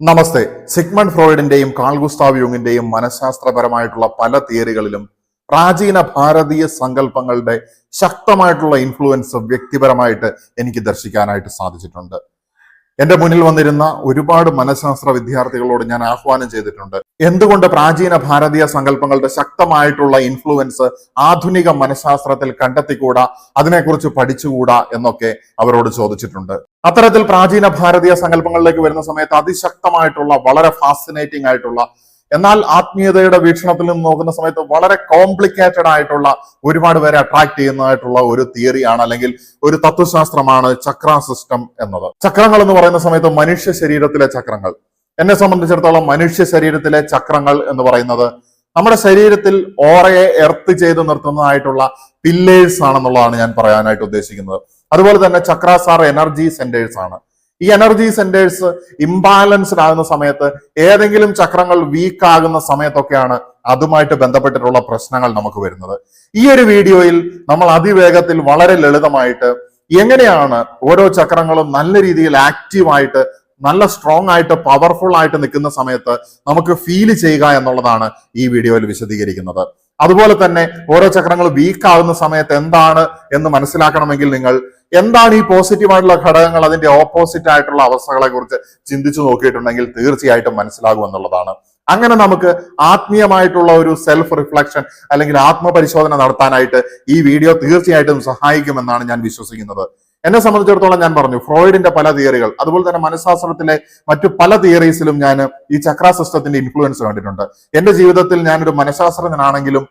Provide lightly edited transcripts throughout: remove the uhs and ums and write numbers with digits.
നമസ്തേ. Sigmund ഫ്രോയിഡിന്റെയും call Gustave യുങ്ങിന്റെയും മനഃശാസ്ത്രപരമായിട്ടുള്ള പല തിയറികളിലും പ്രാചീന ഭാരതീയ സങ്കല്പങ്ങളുടെ ശക്തമായിട്ടുള്ള ഇൻഫ്ലുവൻസ് വ്യക്തിപരമായിട്ട് എനിക്ക് ദർശിക്കാനായിട്ട് സാധിച്ചിട്ടുണ്ട്. എന്റെ മുന്നിൽ വന്നിരുന്ന ഒരുപാട് മനഃശാസ്ത്ര വിദ്യാർത്ഥികളോട് ഞാൻ ആഹ്വാനം ചെയ്തിട്ടുണ്ട്, എന്തുകൊണ്ട് പ്രാചീന ഭാരതീയ സങ്കല്പങ്ങളുടെ ശക്തമായിട്ടുള്ള ഇൻഫ്ലുവൻസ് ആധുനിക മനഃശാസ്ത്രത്തിൽ കണ്ടെത്തിക്കൂടാ, അതിനെക്കുറിച്ച് പഠിച്ചുകൂടാ എന്നൊക്കെ അവരോട് ചോദിച്ചിട്ടുണ്ട്. അത്തരത്തിൽ പ്രാചീന ഭാരതീയ സങ്കല്പങ്ങളിലേക്ക് വരുന്ന സമയത്ത് അതിശക്തമായിട്ടുള്ള, വളരെ ഫാസിനേറ്റിംഗ് ആയിട്ടുള്ള, എന്നാൽ ആത്മീയതയുടെ വീക്ഷണത്തിൽ നിന്ന് നോക്കുന്ന സമയത്ത് വളരെ കോംപ്ലിക്കേറ്റഡ് ആയിട്ടുള്ള, ഒരുപാട് പേരെ അട്രാക്ട് ചെയ്യുന്നതായിട്ടുള്ള ഒരു തിയറിയാണ് അല്ലെങ്കിൽ ഒരു തത്വശാസ്ത്രമാണ് ചക്ര സിസ്റ്റം എന്നത്. ചക്രങ്ങൾ എന്ന് പറയുന്ന സമയത്ത് മനുഷ്യ ശരീരത്തിലെ ചക്രങ്ങൾ, എന്നെ സംബന്ധിച്ചിടത്തോളം മനുഷ്യ ശരീരത്തിലെ ചക്രങ്ങൾ എന്ന് പറയുന്നത് നമ്മുടെ ശരീരത്തിൽ ഓറയെ എർത്ത് ചെയ്ത് നിർത്തുന്നതായിട്ടുള്ള പില്ലേഴ്സ് ആണെന്നുള്ളതാണ് ഞാൻ പറയാനായിട്ട് ഉദ്ദേശിക്കുന്നത്. അതുപോലെ തന്നെ ചക്രാസ് ആർ എനർജി സെന്റേഴ്സ് ആണ്. ഈ എനർജി സെന്റേഴ്സ് ഇംബാലൻസ്ഡ് ആകുന്ന സമയത്ത്, ഏതെങ്കിലും ചക്രങ്ങൾ വീക്ക് ആകുന്ന സമയത്തൊക്കെയാണ് അതുമായിട്ട് ബന്ധപ്പെട്ടിട്ടുള്ള പ്രശ്നങ്ങൾ നമുക്ക് വരുന്നത്. ഈ ഒരു വീഡിയോയിൽ നമ്മൾ അതിവേഗത്തിൽ വളരെ ലളിതമായിട്ട് എങ്ങനെയാണ് ഓരോ ചക്രങ്ങളും നല്ല രീതിയിൽ ആക്റ്റീവായിട്ട്, നല്ല സ്ട്രോങ് ആയിട്ട്, പവർഫുൾ ആയിട്ട് നിൽക്കുന്ന സമയത്ത് നമുക്ക് ഫീൽ ചെയ്യുക എന്നുള്ളതാണ് ഈ വീഡിയോയിൽ വിശദീകരിക്കുന്നത്. അതുപോലെ തന്നെ ഓരോ ചക്രങ്ങൾ വീക്ക് ആകുന്ന സമയത്ത് എന്താണ് എന്ന് മനസ്സിലാക്കണമെങ്കിൽ നിങ്ങൾ എന്താണ് ഈ പോസിറ്റീവായിട്ടുള്ള ഘടകങ്ങൾ, അതിന്റെ ഓപ്പോസിറ്റ് ആയിട്ടുള്ള അവസ്ഥകളെ കുറിച്ച് ചിന്തിച്ചു നോക്കിയിട്ടുണ്ടെങ്കിൽ തീർച്ചയായിട്ടും മനസ്സിലാകും എന്നുള്ളതാണ്. അങ്ങനെ നമുക്ക് ആത്മീയമായിട്ടുള്ള ഒരു സെൽഫ് റിഫ്ലക്ഷൻ അല്ലെങ്കിൽ ആത്മപരിശോധന നടത്താനായിട്ട് ഈ വീഡിയോ തീർച്ചയായിട്ടും സഹായിക്കുമെന്നാണ് ഞാൻ വിശ്വസിക്കുന്നത്. എന്നെ സംബന്ധിച്ചിടത്തോളം ഞാൻ പറഞ്ഞു, ഫ്രോയിഡിന്റെ പല തിയറികൾ, അതുപോലെ തന്നെ മനഃശാസ്ത്രത്തിലെ മറ്റു പല തിയറീസിലും ഞാൻ ഈ ചക്ര സിസ്റ്റത്തിന്റെ ഇൻഫ്ലുവൻസ് കണ്ടിട്ടുണ്ട്. എന്റെ ജീവിതത്തിൽ ഞാനൊരു മനഃശാസ്ത്രജ്ഞനാണെങ്കിലും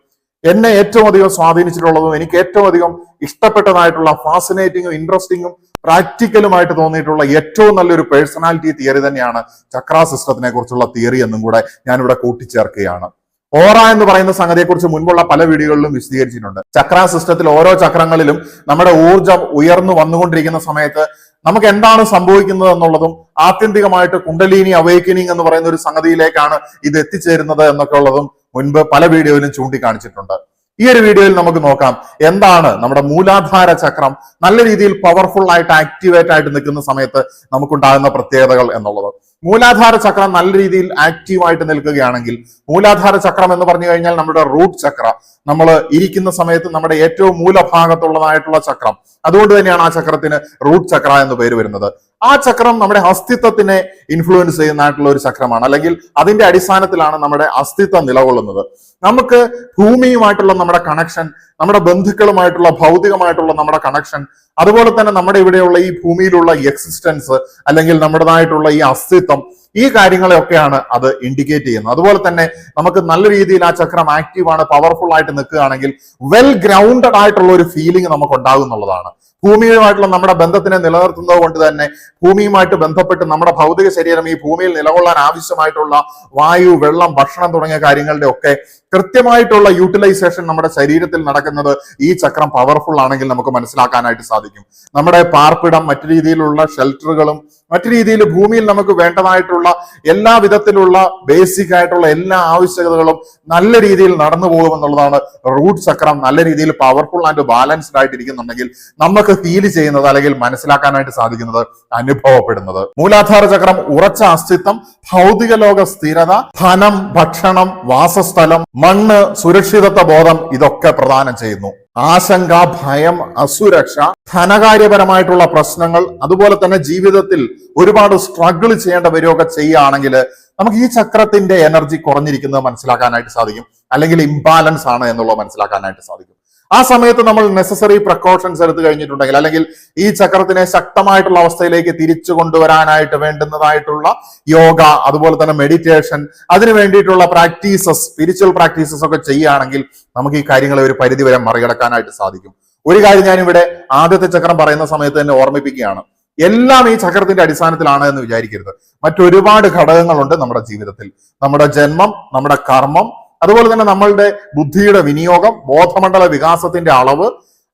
എന്നെ ഏറ്റവും അധികം സ്വാധീനിച്ചിട്ടുള്ളതും എനിക്ക് ഏറ്റവും അധികം ഇഷ്ടപ്പെട്ടതായിട്ടുള്ള, ഫാസിനേറ്റിങ്ങും ഇൻട്രസ്റ്റിങ്ങും പ്രാക്ടിക്കലുമായിട്ട് തോന്നിയിട്ടുള്ള ഏറ്റവും നല്ലൊരു പേഴ്സണാലിറ്റി തിയറി തന്നെയാണ് ചക്ര സിസ്റ്റത്തിനെ കുറിച്ചുള്ള തിയറി എന്നും കൂടെ ഞാനിവിടെ കൂട്ടിച്ചേർക്കുകയാണ്. ഓറ എന്ന് പറയുന്ന സംഗതിയെക്കുറിച്ച് മുൻപുള്ള പല വീഡിയോകളിലും വിശദീകരിച്ചിട്ടുണ്ട്. ചക്ര സിസ്റ്റത്തിൽ ഓരോ ചക്രങ്ങളിലും നമ്മുടെ ഊർജം ഉയർന്നു വന്നുകൊണ്ടിരിക്കുന്ന സമയത്ത് നമുക്ക് എന്താണ് സംഭവിക്കുന്നത് എന്നുള്ളതും, ആത്യന്തികമായിട്ട് കുണ്ടലിനി അവേക്കനിങ് എന്ന് പറയുന്ന ഒരു സംഗതിയിലേക്കാണ് ഇത് എത്തിച്ചേരുന്നത് എന്നൊക്കെ ഉള്ളതും മുൻപ് പല വീഡിയോയിലും ചൂണ്ടിക്കാണിച്ചിട്ടുണ്ട്. ഈ ഒരു വീഡിയോയിൽ നമുക്ക് നോക്കാം എന്താണ് നമ്മുടെ മൂലാധാര ചക്രം നല്ല രീതിയിൽ പവർഫുൾ ആയിട്ട്, ആക്ടിവേറ്റ് ആയിട്ട് നിൽക്കുന്ന സമയത്ത് നമുക്കുണ്ടാകുന്ന പ്രത്യേകതകൾ എന്നുള്ളത്. മൂലാധാര ചക്രം നല്ല രീതിയിൽ ആക്റ്റീവായിട്ട് നിൽക്കുകയാണെങ്കിൽ, മൂലാധാര ചക്രം എന്ന് പറഞ്ഞു കഴിഞ്ഞാൽ നമ്മുടെ റൂട്ട് ചക്ര, നമ്മൾ ഇരിക്കുന്ന സമയത്ത് നമ്മുടെ ഏറ്റവും മൂലഭാഗത്തുള്ളതായിട്ടുള്ള ചക്രം, അതുകൊണ്ട് തന്നെയാണ് ആ ചക്രത്തിന് റൂട്ട് ചക്ര എന്ന് പേര് വരുന്നത്. ആ ചക്രം നമ്മുടെ അസ്തിത്വത്തിനെ ഇൻഫ്ലുവൻസ് ചെയ്യുന്നതായിട്ടുള്ള ഒരു ചക്രമാണ്, അല്ലെങ്കിൽ അതിന്റെ അടിസ്ഥാനത്തിലാണ് നമ്മുടെ അസ്തിത്വം നിലകൊള്ളുന്നത്. നമുക്ക് ഭൂമിയുമായിട്ടുള്ള നമ്മുടെ കണക്ഷൻ, നമ്മുടെ ബന്ധുക്കളുമായിട്ടുള്ള ഭൗതികമായിട്ടുള്ള നമ്മുടെ കണക്ഷൻ, അതുപോലെ തന്നെ നമ്മുടെ ഇവിടെയുള്ള ഈ ഭൂമിയിലുള്ള എക്സിസ്റ്റൻസ് അല്ലെങ്കിൽ നമ്മുടേതായിട്ടുള്ള ഈ അസ്തിത്വം, ഈ കാര്യങ്ങളെയൊക്കെയാണ് അത് ഇൻഡിക്കേറ്റ് ചെയ്യുന്നത്. അതുപോലെ തന്നെ നമുക്ക് നല്ല രീതിയിൽ ആ ചക്രം ആക്റ്റീവാണ്, പവർഫുൾ ആയിട്ട് നിൽക്കുകയാണെങ്കിൽ വെൽ ഗ്രൗണ്ടഡ് ആയിട്ടുള്ള ഒരു ഫീലിംഗ് നമുക്ക് ഉണ്ടാകും എന്നുള്ളതാണ്. ഭൂമിയുമായിട്ടുള്ള നമ്മുടെ ബന്ധത്തിനെ നിലനിർത്തുന്നത് കൊണ്ട് തന്നെ ഭൂമിയുമായിട്ട് ബന്ധപ്പെട്ട് നമ്മുടെ ഭൗതിക ശരീരം ഈ ഭൂമിയിൽ നിലകൊള്ളാൻ ആവശ്യമായിട്ടുള്ള വായു, വെള്ളം, ഭക്ഷണം തുടങ്ങിയ കാര്യങ്ങളുടെ ഒക്കെ കൃത്യമായിട്ടുള്ള യൂട്ടിലൈസേഷൻ നമ്മുടെ ശരീരത്തിൽ നടക്കുന്നത് ഈ ചക്രം പവർഫുൾ ആണെങ്കിൽ നമുക്ക് മനസ്സിലാക്കാനായിട്ട് സാധിക്കും. നമ്മുടെ പാർപ്പിടം, മറ്റു രീതിയിലുള്ള ഷെൽട്ടറുകളും മറ്റു രീതിയിൽ ഭൂമിയിൽ നമുക്ക് വേണ്ടതായിട്ടുള്ള എല്ലാ വിധത്തിലുള്ള ബേസിക് ആയിട്ടുള്ള എല്ലാ ആവശ്യകതകളും നല്ല രീതിയിൽ നടന്നു പോകുമെന്നുള്ളതാണ്. റൂട്ട് ചക്രം നല്ല രീതിയിൽ പവർഫുൾ ആൻഡ് ബാലൻസ്ഡ് ആയിട്ടിരിക്കുന്നുണ്ടെങ്കിൽ നമുക്ക് ഫീൽ ചെയ്യുന്നത് അല്ലെങ്കിൽ മനസ്സിലാക്കാനായിട്ട് സാധിക്കുന്നത്, അനുഭവപ്പെടുന്നത്. മൂലാധാര ചക്രം ഉറച്ച അസ്തിത്വം, ഭൗതിക ലോക സ്ഥിരത, ധനം, ഭക്ഷണം, വാസസ്ഥലം, മണ്ണ്, സുരക്ഷിതത്വ ബോധം, ഇതൊക്കെ പ്രദാനം ചെയ്യുന്നു. ആശങ്ക, ഭയം, അസുരക്ഷ, ധനകാര്യപരമായിട്ടുള്ള പ്രശ്നങ്ങൾ, അതുപോലെ തന്നെ ജീവിതത്തിൽ ഒരുപാട് സ്ട്രഗിൾ ചെയ്യേണ്ട വരികയൊക്കെ ചെയ്യുകയാണെങ്കിൽ നമുക്ക് ഈ ചക്രത്തിന്റെ എനർജി കുറഞ്ഞിരിക്കുന്നത് മനസ്സിലാക്കാനായിട്ട് സാധിക്കും, അല്ലെങ്കിൽ ഇംബാലൻസ് ആണ് എന്നുള്ളത് മനസ്സിലാക്കാനായിട്ട് സാധിക്കും. ആ സമയത്ത് നമ്മൾ നെസസറി പ്രിക്കോഷൻസ് എടുത്തു കഴിഞ്ഞിട്ടുണ്ടെങ്കിൽ, അല്ലെങ്കിൽ ഈ ചക്രത്തിനെ ശക്തമായിട്ടുള്ള അവസ്ഥയിലേക്ക് തിരിച്ചു കൊണ്ടുവരാനായിട്ട് വേണ്ടുന്നതായിട്ടുള്ള യോഗ, അതുപോലെ തന്നെ മെഡിറ്റേഷൻ, അതിനു വേണ്ടിയിട്ടുള്ള പ്രാക്ടീസസ്, സ്പിരിച്വൽ പ്രാക്ടീസസ് ഒക്കെ ചെയ്യുകയാണെങ്കിൽ നമുക്ക് ഈ കാര്യങ്ങളെ ഒരു പരിധിവരെ മറികടക്കാനായിട്ട് സാധിക്കും. ഒരു കാര്യം ഞാനിവിടെ ആദ്യത്തെ ചക്രം പറയുന്ന സമയത്ത് തന്നെ ഓർമ്മിപ്പിക്കുകയാണ്, എല്ലാം ഈ ചക്രത്തിന്റെ അടിസ്ഥാനത്തിലാണ് എന്ന് വിചാരിക്കരുത്. മറ്റൊരുപാട് ഘടകങ്ങളുണ്ട് നമ്മുടെ ജീവിതത്തിൽ. നമ്മുടെ ജന്മം, നമ്മുടെ കർമ്മം, അതുപോലെ തന്നെ നമ്മളുടെ ബുദ്ധിയുടെ വിനിയോഗം, ബോധമണ്ഡല വികാസത്തിന്റെ അളവ്,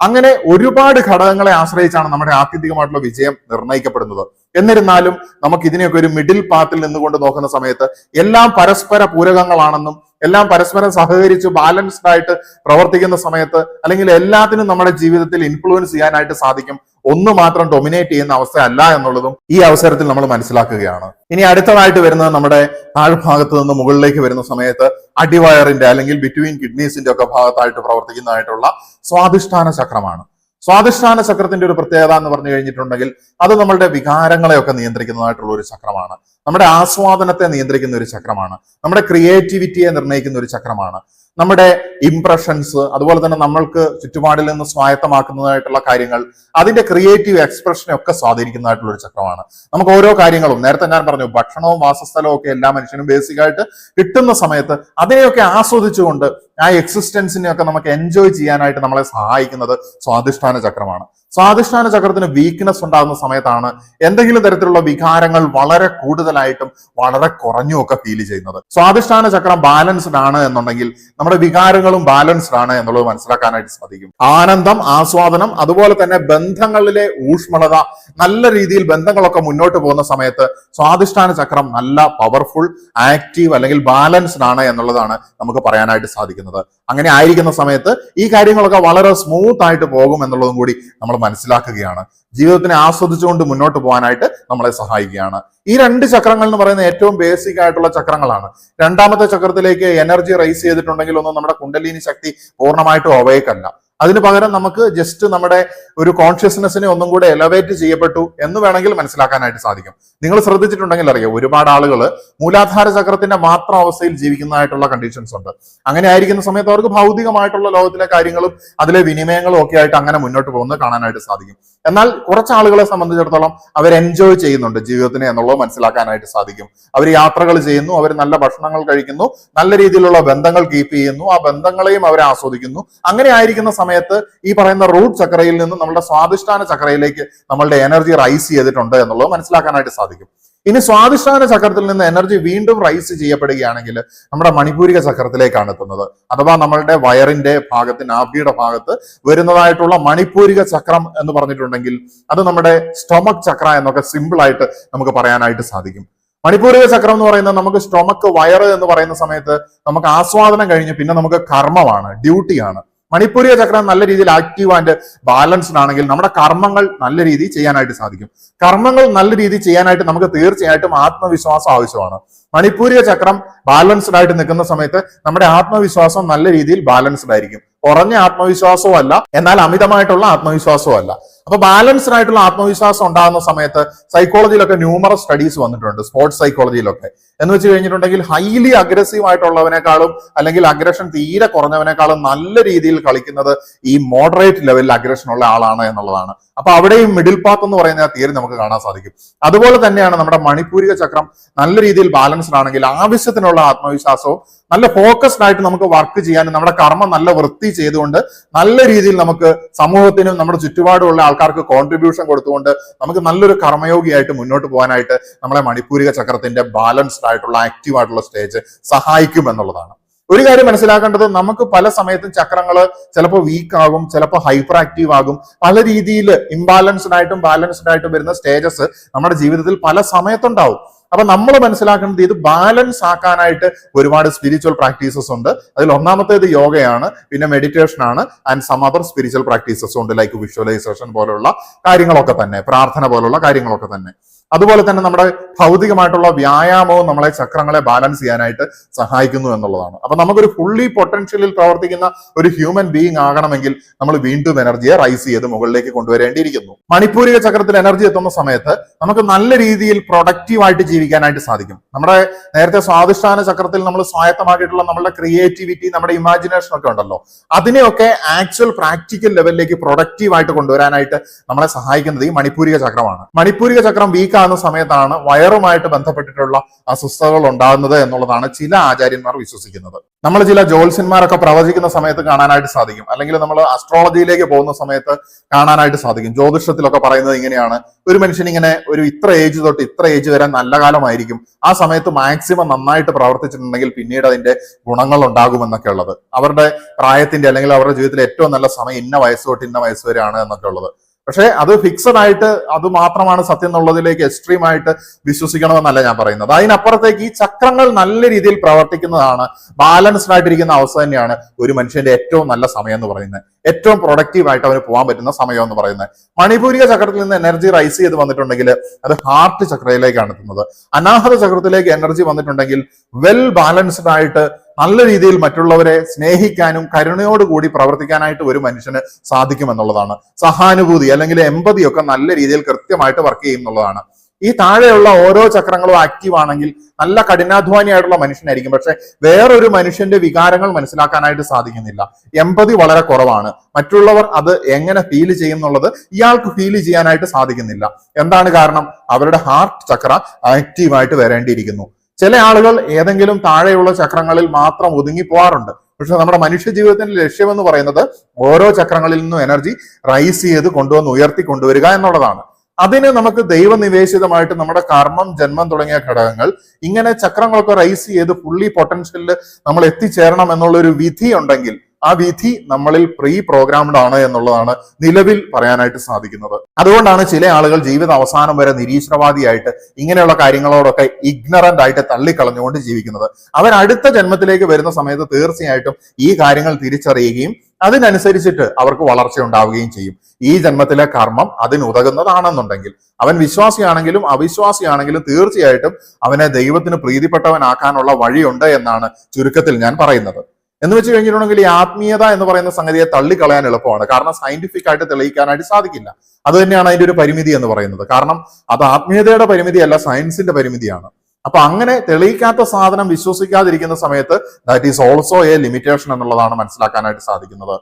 അങ്ങനെ ഒരുപാട് ഘടകങ്ങളെ ആശ്രയിച്ചാണ് നമ്മുടെ ആത്യന്തികമായിട്ടുള്ള വിജയം നിർണ്ണയിക്കപ്പെടുന്നത്. എന്നിരുന്നാലും നമുക്ക് ഇതിനെയൊക്കെ ഒരു മിഡിൽ പാത്തിൽ നിന്നുകൊണ്ട് നോക്കുന്ന സമയത്ത് എല്ലാം പരസ്പര പൂരകങ്ങളാണെന്നും, എല്ലാം പരസ്പരം സഹകരിച്ച് ബാലൻസ്ഡ് ആയിട്ട് പ്രവർത്തിക്കുന്ന സമയത്ത്, അല്ലെങ്കിൽ എല്ലാത്തിനും നമ്മുടെ ജീവിതത്തിൽ ഇൻഫ്ലുവൻസ് ചെയ്യാനായിട്ട് സാധിക്കും ഒന്ന് മാത്രം ഡൊമിനേറ്റ് ചെയ്യുന്ന അവസ്ഥയല്ല എന്നുള്ളതും ഈ അവസരത്തിൽ നമ്മൾ മനസ്സിലാക്കുകയാണ്. ഇനി അടുത്തതായിട്ട് വരുന്നത് നമ്മുടെ താഴ്ഭാഗത്ത് നിന്ന് മുകളിലേക്ക് വരുന്ന സമയത്ത് അടിവയറിന്റെ അല്ലെങ്കിൽ ബിറ്റ്വീൻ കിഡ്നീസിന്റെ ഒക്കെ ഭാഗത്തായിട്ട് പ്രവർത്തിക്കുന്നതായിട്ടുള്ള സ്വാധിഷ്ഠാന ചക്രമാണ്. സ്വാധിഷ്ഠാന ചക്രത്തിന്റെ ഒരു പ്രത്യേകത എന്ന് പറഞ്ഞു കഴിഞ്ഞിട്ടുണ്ടെങ്കിൽ അത് നമ്മളുടെ വികാരങ്ങളെയൊക്കെ നിയന്ത്രിക്കുന്നതായിട്ടുള്ള ഒരു ചക്രമാണ്. നമ്മുടെ ആസ്വാദനത്തെ നിയന്ത്രിക്കുന്ന ഒരു ചക്രമാണ്. നമ്മുടെ ക്രിയേറ്റിവിറ്റിയെ നിർണ്ണയിക്കുന്ന ഒരു ചക്രമാണ്. നമ്മുടെ ഇംപ്രഷൻസ്, അതുപോലെ തന്നെ നമ്മൾക്ക് ചുറ്റുപാടിൽ നിന്ന് സ്വായത്തമാക്കുന്നതായിട്ടുള്ള കാര്യങ്ങൾ, അതിന്റെ ക്രിയേറ്റീവ് എക്സ്പ്രഷനെ ഒക്കെ സ്വാധീനിക്കുന്നതായിട്ടുള്ള ഒരു ചക്രമാണ്. നമുക്ക് ഓരോ കാര്യങ്ങളും, നേരത്തെ ഞാൻ പറഞ്ഞു, ഭക്ഷണവും വാസസ്ഥലവും ഒക്കെ എല്ലാ മനുഷ്യനും ബേസിക് ആയിട്ട് കിട്ടുന്ന സമയത്ത് അതിനെയൊക്കെ ആസ്വദിച്ചുകൊണ്ട് ആ എക്സിസ്റ്റൻസിനെയൊക്കെ നമുക്ക് എൻജോയ് ചെയ്യാനായിട്ട് നമ്മളെ സഹായിക്കുന്നത് സ്വാധിഷ്ഠാന ചക്രമാണ്. സ്വാധിഷ്ഠാന ചക്രത്തിന് വീക്ക്നെസ് ഉണ്ടാകുന്ന സമയത്താണ് എന്തെങ്കിലും തരത്തിലുള്ള വികാരങ്ങൾ വളരെ കൂടുതലായിട്ടും വളരെ കുറഞ്ഞും ഒക്കെ ഫീൽ ചെയ്യുന്നത്. സ്വാധിഷ്ഠാന ചക്രം ബാലൻസ്ഡ് ആണ് എന്നുണ്ടെങ്കിൽ നമ്മുടെ വികാരങ്ങളും ബാലൻസ്ഡ് ആണ് എന്നുള്ളത് മനസ്സിലാക്കാനായിട്ട് സാധിക്കും. ആനന്ദം, ആസ്വാദനം, അതുപോലെ തന്നെ ബന്ധങ്ങളിലെ ഊഷ്മളത, നല്ല രീതിയിൽ ബന്ധങ്ങളൊക്കെ മുന്നോട്ട് പോകുന്ന സമയത്ത് സ്വാധിഷ്ഠാന ചക്രം നല്ല പവർഫുൾ, ആക്റ്റീവ് അല്ലെങ്കിൽ ബാലൻസ്ഡ് ആണ് എന്നുള്ളതാണ് നമുക്ക് പറയാനായിട്ട് സാധിക്കുന്നത്. അങ്ങനെ ആയിരിക്കുന്ന സമയത്ത് ഈ കാര്യങ്ങളൊക്കെ വളരെ സ്മൂത്ത് ആയിട്ട് പോകും എന്നുള്ളതും കൂടി നമ്മൾ മനസ്സിലാക്കുകയാണ്. ജീവിതത്തിനെ ആസ്വദിച്ചുകൊണ്ട് മുന്നോട്ട് പോകാനായിട്ട് നമ്മളെ സഹായിക്കുകയാണ്. ഈ രണ്ട് ചക്രങ്ങൾ എന്ന് പറയുന്നത് ഏറ്റവും ബേസിക് ആയിട്ടുള്ള ചക്രങ്ങളാണ്. രണ്ടാമത്തെ ചക്രത്തിലേക്ക് എനർജി റൈസ് ചെയ്തിട്ടുണ്ടെങ്കിൽ ഒന്നും നമ്മുടെ കുണ്ടലിനി ശക്തി പൂർണ്ണമായിട്ടും അവയ്ക്കല്ല. അതിന് പകരം നമുക്ക് ജസ്റ്റ് നമ്മുടെ ഒരു കോൺഷ്യസ്നെസ്സിനെ ഒന്നും കൂടെ എലവേറ്റ് ചെയ്യപ്പെട്ടു എന്ന് വേണമെങ്കിൽ മനസ്സിലാക്കാനായിട്ട് സാധിക്കും. നിങ്ങൾ ശ്രദ്ധിച്ചിട്ടുണ്ടെങ്കിൽ അറിയാം, ഒരുപാട് ആളുകൾ മൂലാധാര ചക്രത്തിന്റെ മാത്രം അവസ്ഥയിൽ ജീവിക്കുന്നതായിട്ടുള്ള കണ്ടീഷൻസ് ഉണ്ട്. അങ്ങനെ ആയിരിക്കുന്ന സമയത്ത് അവർക്ക് ഭൗതികമായിട്ടുള്ള ലോകത്തിലെ കാര്യങ്ങളും അതിലെ വിനിമയങ്ങളും ഒക്കെ ആയിട്ട് അങ്ങനെ മുന്നോട്ട് പോകുന്നത് കാണാനായിട്ട് സാധിക്കും. എന്നാൽ കുറച്ച് ആളുകളെ സംബന്ധിച്ചിടത്തോളം അവർ എൻജോയ് ചെയ്യുന്നുണ്ട് ജീവിതത്തിനെ എന്നുള്ളത് മനസ്സിലാക്കാനായിട്ട് സാധിക്കും. അവർ യാത്രകൾ ചെയ്യുന്നു, അവർ നല്ല ഭക്ഷണങ്ങൾ കഴിക്കുന്നു, നല്ല രീതിയിലുള്ള ബന്ധങ്ങൾ കീപ്പ് ചെയ്യുന്നു, ആ ബന്ധങ്ങളെയും അവർ ആസ്വദിക്കുന്നു. അങ്ങനെ ആയിരിക്കുന്ന സമയത്ത് ഈ പറയുന്ന റൂട്ട് ചക്രയിൽ നിന്ന് നമ്മുടെ സ്വാധിഷ്ഠാന ചക്രയിലേക്ക് നമ്മളുടെ എനർജി റൈസ് ചെയ്തിട്ടുണ്ട് എന്നുള്ളത് മനസ്സിലാക്കാനായിട്ട് സാധിക്കും. ഇനി സ്വാധിഷ്ഠാന ചക്രത്തിൽ നിന്ന് എനർജി വീണ്ടും റൈസ് ചെയ്യപ്പെടുകയാണെങ്കിൽ നമ്മുടെ മണിപൂരിക ചക്രത്തിലേക്കാണ് എത്തുന്നത്. അഥവാ നമ്മളുടെ വയറിന്റെ ഭാഗത്ത്, നാഭിയുടെ ഭാഗത്ത് വരുന്നതായിട്ടുള്ള മണിപൂരിക ചക്രം എന്ന് പറഞ്ഞിട്ടുണ്ടെങ്കിൽ അത് നമ്മുടെ സ്റ്റൊമക് ചക്ര എന്നൊക്കെ സിമ്പിൾ ആയിട്ട് നമുക്ക് പറയാനായിട്ട് സാധിക്കും. മണിപൂരിക ചക്രം എന്ന് പറയുന്നത് നമുക്ക് സ്റ്റൊമക്ക്, വയറ് എന്ന് പറയുന്ന സമയത്ത് നമുക്ക് ആസ്വാദനം കഴിഞ്ഞ് പിന്നെ നമുക്ക് കർമ്മമാണ്, ഡ്യൂട്ടിയാണ്. മണിപൂരിക ചക്രം നല്ല രീതിയിൽ ആക്റ്റീവ് ആൻഡ് ബാലൻസ്ഡ് ആണെങ്കിൽ നമ്മുടെ കർമ്മങ്ങൾ നല്ല രീതിയിൽ ചെയ്യാനായിട്ട് സാധിക്കും. കർമ്മങ്ങൾ നല്ല രീതിയിൽ ചെയ്യാനായിട്ട് നമുക്ക് തീർച്ചയായിട്ടും ആത്മവിശ്വാസം ആവശ്യമാണ്. മണിപൂരിക ചക്രം ബാലൻസ്ഡ് ആയിട്ട് നിൽക്കുന്ന സമയത്ത് നമ്മുടെ ആത്മവിശ്വാസം നല്ല രീതിയിൽ ബാലൻസ്ഡ് ആയിരിക്കും. കുറഞ്ഞ ആത്മവിശ്വാസവും അല്ല, എന്നാൽ അമിതമായിട്ടുള്ള ആത്മവിശ്വാസവും അല്ല. അപ്പൊ ബാലൻസ്ഡ് ആയിട്ടുള്ള ആത്മവിശ്വാസം ഉണ്ടാകുന്ന സമയത്ത് സൈക്കോളജിയിലൊക്കെ ന്യൂമറസ് സ്റ്റഡീസ് വന്നിട്ടുണ്ട്, സ്പോർട്സ് സൈക്കോളജിയിലൊക്കെ. എന്ന് വെച്ച് കഴിഞ്ഞിട്ടുണ്ടെങ്കിൽ ഹൈലി അഗ്രസീവ് ആയിട്ടുള്ളവനേക്കാളും അല്ലെങ്കിൽ അഗ്രഷൻ തീരെ കുറഞ്ഞവനേക്കാളും നല്ല രീതിയിൽ കളിക്കുന്നത് ഈ മോഡറേറ്റ് ലെവലിൽ അഗ്രഷൻ ഉള്ള ആളാണ് എന്നുള്ളതാണ്. അപ്പൊ അവിടെയും മിഡിൽ പാത്ത് എന്ന് പറയുന്ന തിയറി നമുക്ക് കാണാൻ സാധിക്കും. അതുപോലെ തന്നെയാണ് നമ്മുടെ മണിപൂരിക ചക്രം നല്ല രീതിയിൽ ബാലൻസ്ഡ് ആണെങ്കിൽ ആവശ്യത്തിനുള്ള ആത്മവിശ്വാസവും നല്ല ഫോക്കസ്ഡ് ആയിട്ട് നമുക്ക് വർക്ക് ചെയ്യാനും നമ്മുടെ കർമ്മം നല്ല വൃത്തി ചെയ്തുകൊണ്ട് നല്ല രീതിയിൽ നമുക്ക് സമൂഹത്തിനും നമ്മുടെ ചുറ്റുപാടുമുള്ള ആൾക്കാർക്ക് കോൺട്രിബ്യൂഷൻ കൊടുത്തുകൊണ്ട് നമുക്ക് നല്ലൊരു കർമ്മയോഗിയായിട്ട് മുന്നോട്ട് പോകാനായിട്ട് നമ്മളെ മണിപൂരിക ചക്രത്തിന്റെ ബാലൻസ്ഡ് ആയിട്ടുള്ള ആക്റ്റീവ് ആയിട്ടുള്ള സ്റ്റേജ് സഹായിക്കും എന്നുള്ളതാണ്. ഒരു കാര്യം മനസ്സിലാക്കേണ്ടത്, നമുക്ക് പല സമയത്തും ചക്രങ്ങൾ ചിലപ്പോൾ വീക്ക് ആകും, ചിലപ്പോൾ ഹൈപ്പർ ആക്റ്റീവ് ആകും. പല രീതിയിൽ ഇംബാലൻസ്ഡ് ആയിട്ടും ബാലൻസ്ഡ് ആയിട്ടും വരുന്ന സ്റ്റേജസ് നമ്മുടെ ജീവിതത്തിൽ പല സമയത്തുണ്ടാവും. അപ്പൊ നമ്മൾ മനസ്സിലാക്കേണ്ടത് ഇത് ബാലൻസ് ആക്കാനായിട്ട് ഒരുപാട് സ്പിരിച്വൽ പ്രാക്ടീസസ് ഉണ്ട്. അതിൽ ഒന്നാമത്തേത് യോഗയാണ്, പിന്നെ മെഡിറ്റേഷൻ ആണ്, and some other spiritual practices ഉണ്ട്, ലൈക്ക് വിഷ്വലൈസേഷൻ പോലുള്ള കാര്യങ്ങളൊക്കെ തന്നെ, പ്രാർത്ഥന പോലുള്ള കാര്യങ്ങളൊക്കെ തന്നെ. അതുപോലെ തന്നെ നമ്മുടെ ഭൗതികമായിട്ടുള്ള വ്യായാമവും നമ്മളെ ചക്രങ്ങളെ ബാലൻസ് ചെയ്യാനായിട്ട് സഹായിക്കുന്നു എന്നുള്ളതാണ്. അപ്പൊ നമുക്കൊരു ഫുള്ളി പൊട്ടൻഷ്യലിൽ പ്രവർത്തിക്കുന്ന ഒരു ഹ്യൂമൻ ബീയിങ് ആകണമെങ്കിൽ നമ്മൾ വീണ്ടും എനർജിയെ റൈസ് ചെയ്ത് മുകളിലേക്ക് കൊണ്ടുവരേണ്ടിയിരിക്കുന്നു. മണിപൂരിക ചക്രത്തിൽ എനർജി എത്തുന്ന സമയത്ത് നമുക്ക് നല്ല രീതിയിൽ പ്രൊഡക്റ്റീവായിട്ട് ജീവിക്കാനായിട്ട് സാധിക്കും. നമ്മുടെ നേരത്തെ സ്വാധിഷ്ഠാന ചക്രത്തിൽ നമ്മൾ സ്വായത്തമാക്കിയിട്ടുള്ള നമ്മുടെ ക്രിയേറ്റിവിറ്റി, നമ്മുടെ ഇമാജിനേഷൻ ഒക്കെ ഉണ്ടല്ലോ, അതിനെയൊക്കെ ആക്ച്വൽ പ്രാക്ടിക്കൽ ലെവലിലേക്ക് പ്രൊഡക്റ്റീവായിട്ട് കൊണ്ടുവരാനായിട്ട് നമ്മളെ സഹായിക്കുന്നത് ഈ മണിപൂരിക ചക്രമാണ്. മണിപൂരിക ചക്രം വീക്ക് ആകുന്ന സമയത്താണ് വയറുമായിട്ട് ബന്ധപ്പെട്ടിട്ടുള്ള അസ്വസ്ഥതകൾ ഉണ്ടാകുന്നത് എന്നുള്ളതാണ് ചില ആചാര്യന്മാർ വിശ്വസിക്കുന്നത്. നമ്മൾ ചില ജ്യോത്സ്യന്മാരൊക്കെ പ്രവചിക്കുന്ന സമയത്ത് കാണാനായിട്ട് സാധിക്കും, അല്ലെങ്കിൽ നമ്മൾ അസ്ട്രോളജിയിലേക്ക് പോകുന്ന സമയത്ത് കാണാനായിട്ട് സാധിക്കും. ജ്യോതിഷത്തിലൊക്കെ പറയുന്നത് ഇങ്ങനെയാണ്, ഒരു മനുഷ്യൻ ഇങ്ങനെ ഒരു ഇത്ര ഏജ് തൊട്ട് ഇത്ര ഏജ് വരെ നല്ല കാലമായിരിക്കും, ആ സമയത്ത് മാക്സിമം നന്നായിട്ട് പ്രവർത്തിച്ചിട്ടുണ്ടെങ്കിൽ പിന്നീട് അതിന്റെ ഗുണങ്ങൾ ഉണ്ടാകുമെന്നൊക്കെ ഉള്ളത്. അവരുടെ പ്രായത്തിന്റെ അല്ലെങ്കിൽ അവരുടെ ജീവിതത്തിലെ ഏറ്റവും നല്ല സമയം ഇന്ന വയസ്സ് തൊട്ട് ഇന്ന വയസ്സ് വരെയാണ് എന്നൊക്കെ ഉള്ളത്. പക്ഷെ അത് ഫിക്സഡ് ആയിട്ട് അത് മാത്രമാണ് സത്യം എന്നുള്ളതിലേക്ക് എക്സ്ട്രീം ആയിട്ട് വിശ്വസിക്കണമെന്നല്ല ഞാൻ പറയുന്നത്. അതിനപ്പുറത്തേക്ക് ഈ ചക്രങ്ങൾ നല്ല രീതിയിൽ പ്രവർത്തിക്കുന്നതാണ്, ബാലൻസ്ഡ് ആയിട്ടിരിക്കുന്ന അവസ്ഥ തന്നെയാണ് ഒരു മനുഷ്യന്റെ ഏറ്റവും നല്ല സമയം എന്ന് പറയുന്നത്, ഏറ്റവും പ്രൊഡക്റ്റീവ് ആയിട്ട് അവന് പോകാൻ പറ്റുന്ന സമയം എന്ന് പറയുന്നത്. മണിപൂരിക ചക്രത്തിൽ നിന്ന് എനർജി റൈസ് ചെയ്ത് വന്നിട്ടുണ്ടെങ്കിൽ അത് ഹാർട്ട് ചക്രയിലേക്കാണ് എത്തുന്നത്. അനാഹത ചക്രത്തിലേക്ക് എനർജി വന്നിട്ടുണ്ടെങ്കിൽ വെൽ ബാലൻസ്ഡ് ആയിട്ട് നല്ല രീതിയിൽ മറ്റുള്ളവരെ സ്നേഹിക്കാനും കരുണയോടുകൂടി പ്രവർത്തിക്കാനായിട്ട് ഒരു മനുഷ്യന് സാധിക്കുമെന്നുള്ളതാണ്. സഹാനുഭൂതി അല്ലെങ്കിൽ എമ്പതി ഒക്കെ നല്ല രീതിയിൽ കൃത്യമായിട്ട് വർക്ക് ചെയ്യും എന്നുള്ളതാണ്. ഈ താഴെയുള്ള ഓരോ ചക്രങ്ങളും ആക്റ്റീവ് ആണെങ്കിൽ നല്ല കഠിനാധ്വാനിയായിട്ടുള്ള മനുഷ്യനായിരിക്കും, പക്ഷെ വേറൊരു മനുഷ്യന്റെ വികാരങ്ങൾ മനസ്സിലാക്കാനായിട്ട് സാധിക്കുന്നില്ല. എമ്പതി വളരെ കുറവാണ്. മറ്റുള്ളവർ അത് എങ്ങനെ ഫീൽ ചെയ്യും എന്നുള്ളത് ഇയാൾക്ക് ഫീൽ ചെയ്യാനായിട്ട് സാധിക്കുന്നില്ല. എന്താണ് കാരണം? അവരുടെ ഹാർട്ട് ചക്ര ആക്റ്റീവായിട്ട് വരേണ്ടിയിരിക്കുന്നു. ചില ആളുകൾ ഏതെങ്കിലും താഴെയുള്ള ചക്രങ്ങളിൽ മാത്രം ഒതുങ്ങി പോകാറുണ്ട്. പക്ഷെ നമ്മുടെ മനുഷ്യ ജീവിതത്തിന്റെ ലക്ഷ്യമെന്ന് പറയുന്നത് ഓരോ ചക്രങ്ങളിൽ നിന്നും എനർജി റൈസ് ചെയ്ത് കൊണ്ടുവന്ന് ഉയർത്തി കൊണ്ടുവരിക എന്നുള്ളതാണ്. അതിന് നമുക്ക് ദൈവനിവേശിതമായിട്ട് നമ്മുടെ കർമ്മം, ജന്മം തുടങ്ങിയ ഘടകങ്ങൾ ഇങ്ങനെ ചക്രങ്ങളൊക്കെ റൈസ് ചെയ്ത് ഫുള്ളി പൊട്ടൻഷ്യലിൽ നമ്മൾ എത്തിച്ചേരണം എന്നുള്ള ഒരു വിധി ഉണ്ടെങ്കിൽ ആ വിധി നമ്മളിൽ പ്രീ പ്രോഗ്രാംഡ് ആണ് എന്നുള്ളതാണ് നിലവിൽ പറയാനായിട്ട് സാധിക്കുന്നത്. അതുകൊണ്ടാണ് ചില ആളുകൾ ജീവിത അവസാനം വരെ നിരീശ്വരവാദിയായിട്ട് ഇങ്ങനെയുള്ള കാര്യങ്ങളോടൊക്കെ ഇഗ്നറന്റ് ആയിട്ട് തള്ളിക്കളഞ്ഞുകൊണ്ട് ജീവിക്കുന്നത്. അവർ അടുത്ത ജന്മത്തിലേക്ക് വരുന്ന സമയത്ത് തീർച്ചയായിട്ടും ഈ കാര്യങ്ങൾ തിരിച്ചറിയുകയും അതിനനുസരിച്ചിട്ട് അവർക്ക് വളർച്ച ഉണ്ടാവുകയും ചെയ്യും. ഈ ജന്മത്തിലെ കർമ്മം അതിനുതകുന്നതാണെന്നുണ്ടെങ്കിൽ അവൻ വിശ്വാസിയാണെങ്കിലും അവിശ്വാസിയാണെങ്കിലും തീർച്ചയായിട്ടും അവനെ ദൈവത്തിന് പ്രീതിപ്പെട്ടവനാക്കാനുള്ള വഴിയുണ്ട് എന്നാണ് ചുരുക്കത്തിൽ ഞാൻ പറയുന്നത്. എന്ന് വെച്ച് കഴിഞ്ഞിട്ടുണ്ടെങ്കിൽ ഈ ആത്മീയത എന്ന് പറയുന്ന സംഗതിയെ തള്ളിക്കളയാൻ എളുപ്പമാണ്. കാരണം സയന്റിഫിക് ആയിട്ട് തെളിയിക്കാനായിട്ട് സാധിക്കില്ല. അത് തന്നെയാണ് അതിന്റെ ഒരു പരിമിതി എന്ന് പറയുന്നത്. കാരണം അത് ആത്മീയതയുടെ പരിമിതിയല്ല, സയൻസിന്റെ പരിമിതിയാണ്. അപ്പൊ അങ്ങനെ തെളിയിക്കാത്ത സാധനം വിശ്വസിക്കാതിരിക്കുന്ന സമയത്ത് that is also A limitation എന്നുള്ളതാണ് മനസ്സിലാക്കാനായിട്ട് സാധിക്കുന്നത്.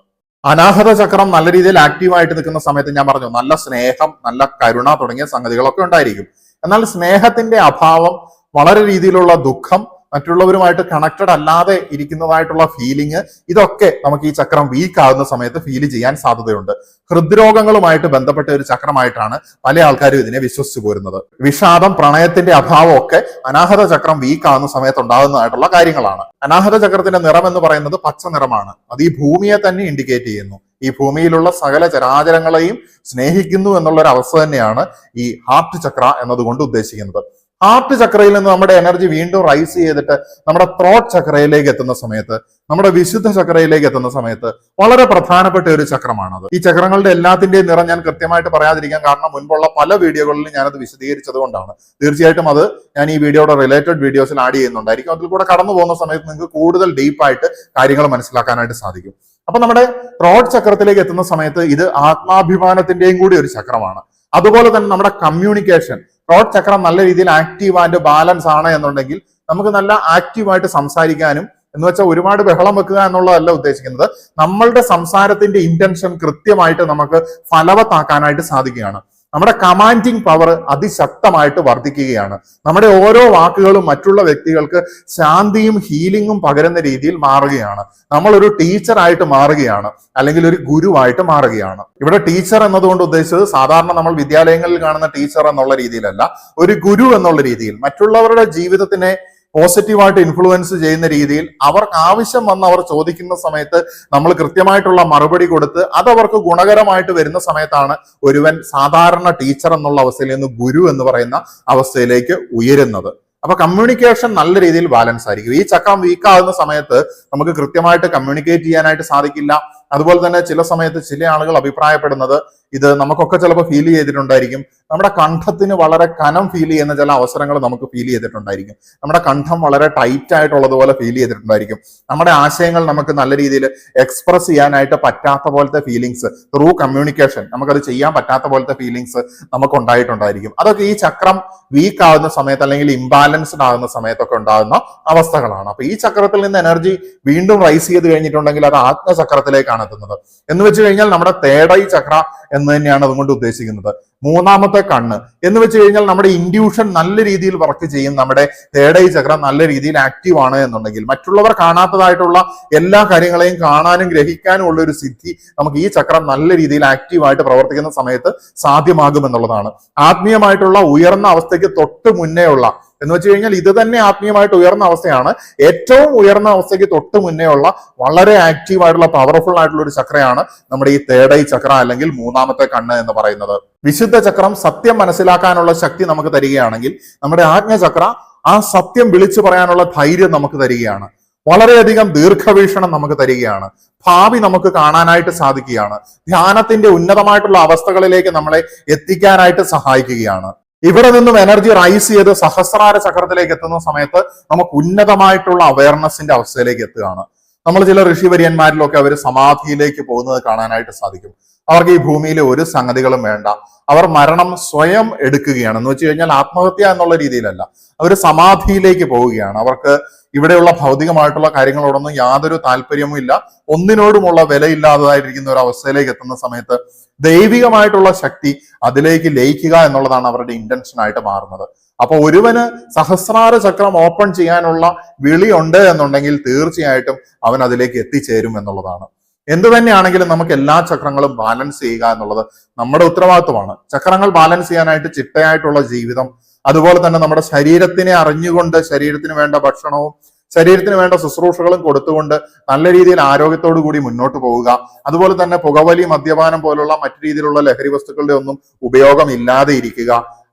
അനാഹത ചക്രം നല്ല രീതിയിൽ ആക്റ്റീവായിട്ട് നിൽക്കുന്ന സമയത്ത് ഞാൻ പറഞ്ഞു നല്ല സ്നേഹം, നല്ല കരുണ തുടങ്ങിയ സംഗതികളൊക്കെ ഉണ്ടായിരിക്കും. എന്നാൽ സ്നേഹത്തിന്റെ അഭാവം, വളരെ രീതിയിലുള്ള ദുഃഖം, മറ്റുള്ളവരുമായിട്ട് കണക്റ്റഡ് അല്ലാതെ ഇരിക്കുന്നതായിട്ടുള്ള ഫീലിംഗ്, ഇതൊക്കെ നമുക്ക് ഈ ചക്രം വീക്ക് ആകുന്ന സമയത്ത് ഫീൽ ചെയ്യാൻ സാധ്യതയുണ്ട്. ഹൃദ്രോഗങ്ങളുമായിട്ട് ബന്ധപ്പെട്ട ഒരു ചക്രമായിട്ടാണ് പല ആൾക്കാരും ഇതിനെ വിശ്വസിച്ചു പോരുന്നത്. വിഷാദം, പ്രണയത്തിന്റെ അഭാവം ഒക്കെ അനാഹത ചക്രം വീക്ക് ആകുന്ന സമയത്ത് ഉണ്ടാകുന്നതായിട്ടുള്ള കാര്യങ്ങളാണ്. അനാഹത ചക്രത്തിന്റെ നിറം എന്ന് പറയുന്നത് പച്ച നിറമാണ്. അത് ഈ ഭൂമിയെ തന്നെ ഇൻഡിക്കേറ്റ് ചെയ്യുന്നു. ഈ ഭൂമിയിലുള്ള സകല ചരാചരങ്ങളെയും സ്നേഹിക്കുന്നു എന്നുള്ള ഒരു അവസ്ഥ തന്നെയാണ് ഈ ഹാർട്ട് ചക്ര എന്നതുകൊണ്ട് ഉദ്ദേശിക്കുന്നത്. ഹാർട്ട് ചക്രയിൽ നിന്ന് നമ്മുടെ എനർജി വീണ്ടും റൈസ് ചെയ്തിട്ട് നമ്മുടെ ത്രോട്ട് ചക്രയിലേക്ക് എത്തുന്ന സമയത്ത്, നമ്മുടെ വിശുദ്ധ ചക്രയിലേക്ക് എത്തുന്ന സമയത്ത് വളരെ പ്രധാനപ്പെട്ട ഒരു ചക്രമാണത്. ഈ ചക്രങ്ങളുടെ എല്ലാത്തിന്റെയും നിറം ഞാൻ കൃത്യമായിട്ട് പറയാതിരിക്കാൻ കാരണം മുൻപുള്ള പല വീഡിയോകളിലും ഞാനത് വിശദീകരിച്ചത് കൊണ്ടാണ്. തീർച്ചയായിട്ടും അത് ഞാൻ ഈ വീഡിയോയുടെ റിലേറ്റഡ് വീഡിയോസിൽ ആഡ് ചെയ്യുന്നുണ്ടായിരിക്കും. അതിൽ കൂടെ കടന്നു പോകുന്ന സമയത്ത് നിങ്ങൾക്ക് കൂടുതൽ ഡീപ്പായിട്ട് കാര്യങ്ങൾ മനസ്സിലാക്കാനായിട്ട് സാധിക്കും. അപ്പൊ നമ്മുടെ ത്രോട്ട് ചക്രത്തിലേക്ക് എത്തുന്ന സമയത്ത് ഇത് ആത്മാഭിമാനത്തിന്റെയും കൂടി ഒരു ചക്രമാണ്. അതുപോലെ തന്നെ നമ്മുടെ കമ്മ്യൂണിക്കേഷൻ, ത്രോട്ട് ചക്രം നല്ല രീതിയിൽ ആക്റ്റീവ് ആൻഡ് ബാലൻസ് ആണ് എന്നുണ്ടെങ്കിൽ നമുക്ക് നല്ല ആക്റ്റീവായിട്ട് സംസാരിക്കാനും, എന്ന് വെച്ചാൽ ഒരുപാട് ബഹളം വെക്കുക എന്നുള്ളതല്ല ഉദ്ദേശിക്കുന്നത്, നമ്മളുടെ സംസാരത്തിന്റെ ഇന്റൻഷൻ കൃത്യമായിട്ട് നമുക്ക് ഫലവത്താക്കാനായിട്ട് സാധിക്കുകയാണ്. നമ്മുടെ കമാൻഡിങ് പവർ അതിശക്തമായിട്ട് വർദ്ധിക്കുകയാണ്. നമ്മുടെ ഓരോ വാക്കുകളും മറ്റുള്ള വ്യക്തികൾക്ക് ശാന്തിയും ഹീലിംഗും പകരുന്ന രീതിയിൽ മാറുകയാണ്. നമ്മൾ ഒരു ടീച്ചറായിട്ട് മാറുകയാണ്, അല്ലെങ്കിൽ ഒരു ഗുരുവായിട്ട് മാറുകയാണ്. ഇവിടെ ടീച്ചർ എന്നതുകൊണ്ട് ഉദ്ദേശിച്ചത് സാധാരണ നമ്മൾ വിദ്യാലയങ്ങളിൽ കാണുന്ന ടീച്ചർ എന്നുള്ള രീതിയിലല്ല, ഒരു ഗുരു എന്നുള്ള രീതിയിൽ മറ്റുള്ളവരുടെ ജീവിതത്തിനെ പോസിറ്റീവായിട്ട് ഇൻഫ്ലുവൻസ് ചെയ്യുന്ന രീതിയിൽ അവർക്ക് ആവശ്യം വന്ന് അവർ ചോദിക്കുന്ന സമയത്ത് നമ്മൾ കൃത്യമായിട്ടുള്ള മറുപടി കൊടുത്ത് അതവർക്ക് ഗുണകരമായിട്ട് വരുന്ന സമയത്താണ് ഒരുവൻ സാധാരണ ടീച്ചർ എന്നുള്ള അവസ്ഥയിൽ നിന്ന് ഗുരു എന്ന് പറയുന്ന അവസ്ഥയിലേക്ക് ഉയരുന്നത്. അപ്പൊ കമ്മ്യൂണിക്കേഷൻ നല്ല രീതിയിൽ ബാലൻസ് ആയിരിക്കും. ഈ ചക്രം വീക്കാകുന്ന സമയത്ത് നമുക്ക് കൃത്യമായിട്ട് കമ്മ്യൂണിക്കേറ്റ് ചെയ്യാനായിട്ട് സാധിക്കില്ല. അതുപോലെ തന്നെ ചില സമയത്ത് ചില ആളുകൾ അഭിപ്രായപ്പെടുന്നത്, ഇത് നമുക്കൊക്കെ ചിലപ്പോൾ ഫീൽ ചെയ്തിട്ടുണ്ടായിരിക്കും, നമ്മുടെ കണ്ഠത്തിന് വളരെ കനം ഫീൽ ചെയ്യുന്ന ചില അവസരങ്ങൾ നമുക്ക് ഫീൽ ചെയ്തിട്ടുണ്ടായിരിക്കും. നമ്മുടെ കണ്ഠം വളരെ ടൈറ്റ് ആയിട്ടുള്ളതുപോലെ ഫീൽ ചെയ്തിട്ടുണ്ടായിരിക്കും. നമ്മുടെ ആശയങ്ങൾ നമുക്ക് നല്ല രീതിയിൽ എക്സ്പ്രസ് ചെയ്യാനായിട്ട് പറ്റാത്ത പോലത്തെ ഫീലിങ്സ് ത്രൂ കമ്മ്യൂണിക്കേഷൻ നമുക്കത് ചെയ്യാൻ പറ്റാത്ത പോലത്തെ ഫീലിങ്സ് നമുക്ക് ഉണ്ടായിട്ടുണ്ടായിരിക്കും. അതൊക്കെ ഈ ചക്രം വീക്ക് ആകുന്ന സമയത്ത് അല്ലെങ്കിൽ ഇംബാലൻസ്ഡ് ആകുന്ന സമയത്തൊക്കെ ഉണ്ടാകുന്ന അവസ്ഥകളാണ്. അപ്പൊ ഈ ചക്രത്തിൽ നിന്ന് എനർജി വീണ്ടും റൈസ് ചെയ്ത് കഴിഞ്ഞിട്ടുണ്ടെങ്കിൽ അത് ആത്മചക്രത്തിലേക്കാണ് എത്തുന്നത്. എന്ന് വെച്ച് കഴിഞ്ഞാൽ നമ്മുടെ തേർഡ് ഐ ചക്ര എന്ന് തന്നെയാണ് അതുകൊണ്ട് ഉദ്ദേശിക്കുന്നത്. മൂന്നാമത്തെ കണ്ണ് എന്ന് വെച്ച് കഴിഞ്ഞാൽ നമ്മുടെ ഇൻഡ്യൂഷൻ നല്ല രീതിയിൽ വർക്ക് ചെയ്യും. നമ്മുടെ തേർഡ് ഐ ചക്രം നല്ല രീതിയിൽ ആക്റ്റീവ് ആണ് എന്നുണ്ടെങ്കിൽ മറ്റുള്ളവർ കാണാത്തതായിട്ടുള്ള എല്ലാ കാര്യങ്ങളെയും കാണാനും ഗ്രഹിക്കാനും ഉള്ള ഒരു സിദ്ധി നമുക്ക് ഈ ചക്രം നല്ല രീതിയിൽ ആക്റ്റീവായിട്ട് പ്രവർത്തിക്കുന്ന സമയത്ത് സാധ്യമാകും എന്നുള്ളതാണ്. ആത്മീയമായിട്ടുള്ള ഉയർന്ന അവസ്ഥയ്ക്ക് തൊട്ട് മുന്നേ ഉള്ള എന്ന് വെച്ച് കഴിഞ്ഞാൽ ഇത് തന്നെ ആത്മീയമായിട്ട് ഉയർന്ന അവസ്ഥയാണ്. ഏറ്റവും ഉയർന്ന അവസ്ഥയ്ക്ക് തൊട്ട് മുന്നേ ഉള്ള വളരെ ആക്റ്റീവ് ആയിട്ടുള്ള പവർഫുൾ ആയിട്ടുള്ള ഒരു ചക്രയാണ് നമ്മുടെ ഈ തേർഡ് ഐ ചക്ര, അല്ലെങ്കിൽ മൂന്നാമത്തെ കണ്ണ് എന്ന് പറയുന്നത്. വിശുദ്ധ ചക്രം സത്യം മനസ്സിലാക്കാനുള്ള ശക്തി നമുക്ക് തരികയാണെങ്കിൽ, നമ്മുടെ ആജ്ഞചക്ര ആ സത്യം വിളിച്ചു പറയാനുള്ള ധൈര്യം നമുക്ക് തരികയാണ്. വളരെയധികം ദീർഘവീക്ഷണം നമുക്ക് തരികയാണ്. ഭാവി നമുക്ക് കാണാനായിട്ട് സാധിക്കുകയാണ്. ധ്യാനത്തിന്റെ ഉന്നതമായിട്ടുള്ള അവസ്ഥകളിലേക്ക് നമ്മളെ എത്തിക്കാനായിട്ട് സഹായിക്കുകയാണ്. ഇവിടെ നിന്നും എനർജി റൈസ് ചെയ്ത് സഹസ്രാര ചക്രത്തിലേക്ക് എത്തുന്ന സമയത്ത് നമുക്ക് ഉന്നതമായിട്ടുള്ള അവയർനെസിന്റെ അവസ്ഥയിലേക്ക് എത്തുകയാണ്. നമ്മൾ ചില ഋഷിവര്യന്മാരിലൊക്കെ അവർ സമാധിയിലേക്ക് പോകുന്നത് കാണാനായിട്ട് സാധിക്കും. അവർക്ക് ഈ ഭൂമിയിൽ ഒരു സംഗതികളും വേണ്ട, അവർ മരണം സ്വയം എടുക്കുകയാണ്. എന്ന് വെച്ച് കഴിഞ്ഞാൽ ആത്മഹത്യ എന്നുള്ള രീതിയിലല്ല, അവർ സമാധിയിലേക്ക് പോവുകയാണ്. അവർക്ക് ഇവിടെയുള്ള ഭൗതികമായിട്ടുള്ള കാര്യങ്ങളോടൊന്നും യാതൊരു താല്പര്യവും ഇല്ല, ഒന്നിനോടുമുള്ള വിലയില്ലാതായിരിക്കുന്ന ഒരു അവസ്ഥയിലേക്ക് എത്തുന്ന സമയത്ത് ദൈവികമായിട്ടുള്ള ശക്തി അതിലേക്ക് ലയിക്കുക എന്നുള്ളതാണ് അവരുടെ ഇന്റൻഷൻ ആയിട്ട് മാറുന്നത്. അപ്പൊ ഒരുവന് സഹസ്രാര ചക്രം ഓപ്പൺ ചെയ്യാനുള്ള വിളിയുണ്ട് എന്നുണ്ടെങ്കിൽ തീർച്ചയായിട്ടും അവൻ അതിലേക്ക് എത്തിച്ചേരും എന്നുള്ളതാണ്. എന്തു തന്നെയാണെങ്കിലും നമുക്ക് എല്ലാ ചക്രങ്ങളും ബാലൻസ് ചെയ്യുക എന്നുള്ളത് നമ്മുടെ ഉത്തരവാദിത്വമാണ്. ചക്രങ്ങൾ ബാലൻസ് ചെയ്യാനായിട്ട് ചിട്ടയായിട്ടുള്ള ജീവിതം, അതുപോലെ തന്നെ നമ്മുടെ ശരീരത്തിനെ അറിഞ്ഞുകൊണ്ട് ശരീരത്തിന് വേണ്ട ഭക്ഷണവും ശരീരത്തിന് വേണ്ട ശുശ്രൂഷകളും കൊടുത്തുകൊണ്ട് നല്ല രീതിയിൽ ആരോഗ്യത്തോടു കൂടി മുന്നോട്ട് പോവുക. അതുപോലെ തന്നെ പുകവലി, മദ്യപാനം പോലുള്ള മറ്റു രീതിയിലുള്ള ലഹരി വസ്തുക്കളുടെ ഒന്നും ഉപയോഗം ഇല്ലാതെ ഇരിക്കുക.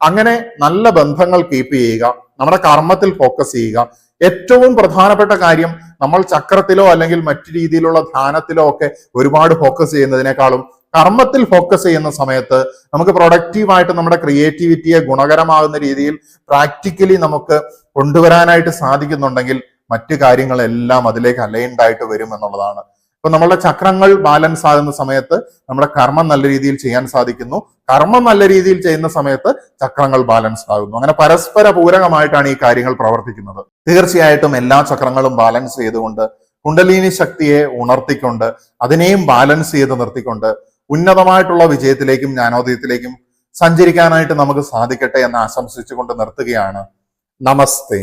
അങ്ങനെ നല്ല ബന്ധങ്ങൾ കീപ്പ് ചെയ്യുക, നമ്മുടെ കർമ്മത്തിൽ ഫോക്കസ് ചെയ്യുക. ഏറ്റവും പ്രധാനപ്പെട്ട കാര്യം, നമ്മൾ ചക്രത്തിലോ അല്ലെങ്കിൽ മറ്റു രീതിയിലുള്ള ധ്യാനത്തിലോ ഒക്കെ ഒരുപാട് ഫോക്കസ് ചെയ്യുന്നതിനേക്കാളും കർമ്മത്തിൽ ഫോക്കസ് ചെയ്യുന്ന സമയത്ത് നമുക്ക് പ്രൊഡക്റ്റീവായിട്ട് നമ്മുടെ ക്രിയേറ്റിവിറ്റിയെ ഗുണകരമാകുന്ന രീതിയിൽ പ്രാക്ടിക്കലി നമുക്ക് കൊണ്ടുവരാനായിട്ട് സാധിക്കുന്നുണ്ടെങ്കിൽ മറ്റു കാര്യങ്ങളെല്ലാം അതിലേക്ക് അലൈൻഡ് ആയിട്ട് വരും എന്നുള്ളതാണ്. ഇപ്പൊ നമ്മളുടെ ചക്രങ്ങൾ ബാലൻസ് ആകുന്ന സമയത്ത് നമ്മുടെ കർമ്മം നല്ല രീതിയിൽ ചെയ്യാൻ സാധിക്കുന്നു. കർമ്മം നല്ല രീതിയിൽ ചെയ്യുന്ന സമയത്ത് ചക്രങ്ങൾ ബാലൻസ് ആകുന്നു. അങ്ങനെ പരസ്പര പൂരകമായിട്ടാണ് ഈ കാര്യങ്ങൾ പ്രവർത്തിക്കുന്നത്. തീർച്ചയായിട്ടും എല്ലാ ചക്രങ്ങളും ബാലൻസ് ചെയ്തുകൊണ്ട്, കുണ്ടലിനി ശക്തിയെ ഉണർത്തിക്കൊണ്ട്, അതിനെയും ബാലൻസ് ചെയ്ത് നിർത്തിക്കൊണ്ട് ഉന്നതമായിട്ടുള്ള വിജയത്തിലേക്കും ജ്ഞാനോദയത്തിലേക്കും സഞ്ചരിക്കാനായിട്ട് നമുക്ക് സാധിക്കട്ടെ എന്ന് ആശംസിച്ചുകൊണ്ട് നിർത്തുകയാണ്. നമസ്തേ.